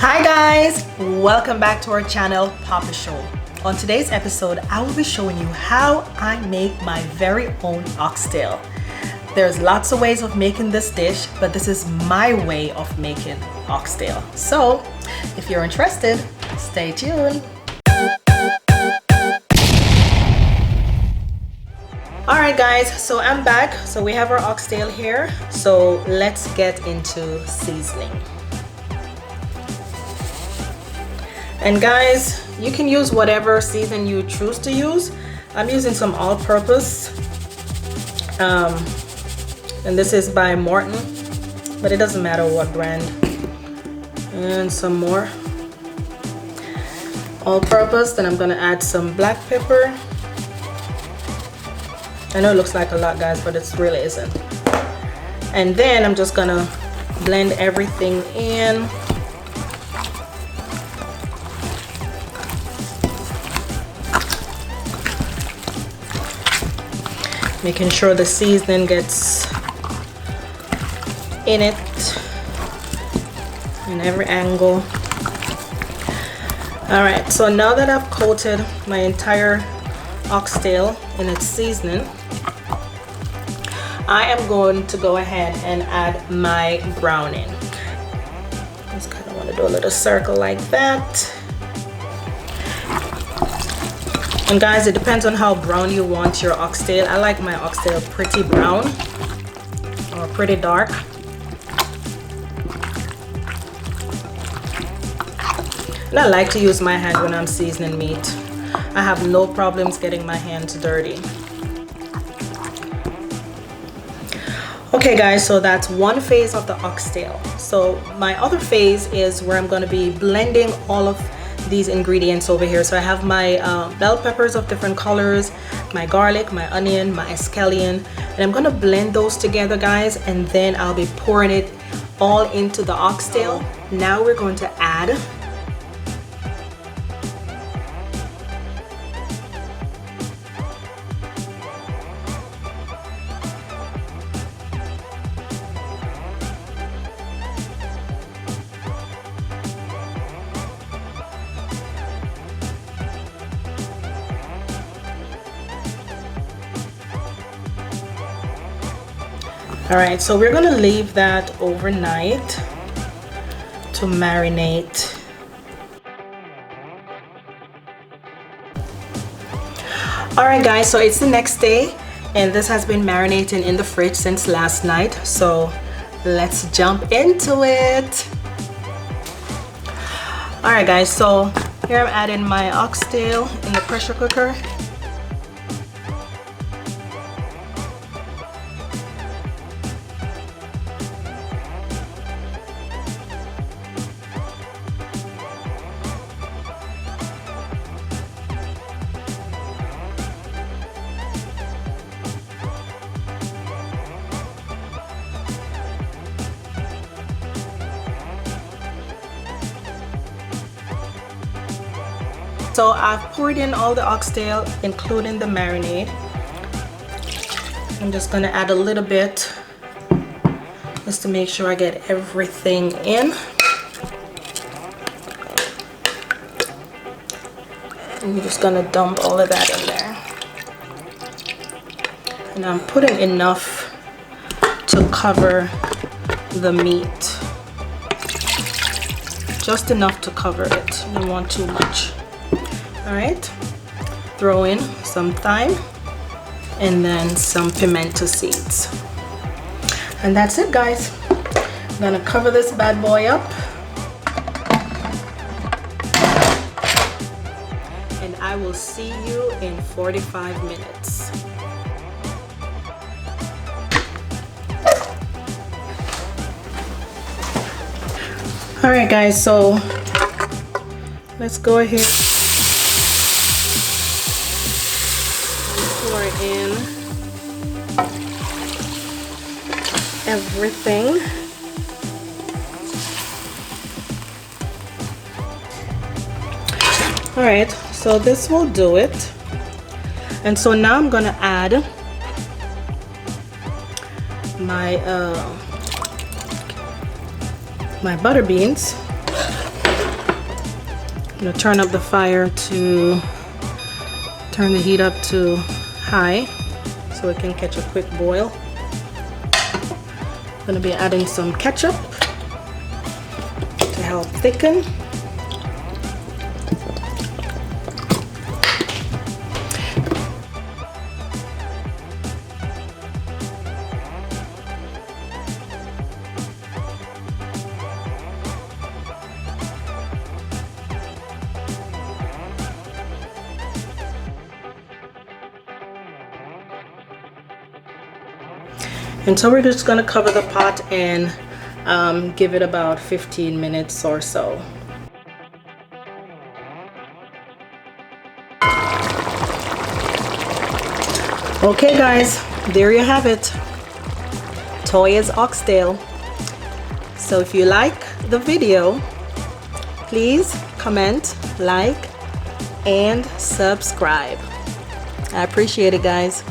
Hi guys, welcome back to our channel Papa Show. On today's episode I will be showing you how I make my very own oxtail. There's lots of ways of making this dish, but this is my way of making oxtail. So if you're interested, stay tuned. Alright guys, so I'm back. So we have our oxtail here. So let's get into seasoning. And guys, you can use whatever season you choose to use. I'm using some all-purpose, and this is by Morton, but it doesn't matter what brand. And some more all-purpose. Then I'm gonna add some black pepper. I know it looks like a lot, guys, but it really isn't. And then I'm just gonna blend everything in. Making sure the seasoning gets in it in every angle. All right, so now that I've coated my entire oxtail in its seasoning, I am going to go ahead and add my browning. Just kind of want to do a little circle like that. And guys, it depends on how brown you want your oxtail. I like my oxtail pretty brown or pretty dark. And I like to use my hand when I'm seasoning meat. I have no problems getting my hands dirty. Okay guys, so that's one phase of the oxtail. So my other phase is where I'm going to be blending all of these ingredients over here. So I have my bell peppers of different colors, my garlic, my onion, my scallion, and I'm gonna blend those together, guys, and then I'll be pouring it all into the oxtail. Now we're going to add Alright, so we're gonna leave that overnight to marinate. Alright guys, so it's the next day and this has been marinating in the fridge since last night. So let's jump into it. Alright guys, so here I'm adding my oxtail in the pressure cooker. So I've poured in all the oxtail, including the marinade. I'm just gonna add a little bit just to make sure I get everything in. And you're just gonna dump all of that in there. And I'm putting enough to cover the meat. Just enough to cover it. You don't want too much. Alright, throw in some thyme and then some pimento seeds. And that's it, guys. I'm gonna cover this bad boy up. And I will see you in 45 minutes. Alright guys, so let's go ahead. Pour in everything. All right, so this will do it. And so now I'm gonna add my my butter beans. gonna turn up the fire to turn the heat up to high so it can catch a quick boil. I'm gonna be adding some ketchup to help thicken. And so we're just gonna cover the pot and give it about 15 minutes or so. Okay guys, there you have it. Toya's oxtail. So if you like the video, please comment, like, and subscribe. I appreciate it, guys.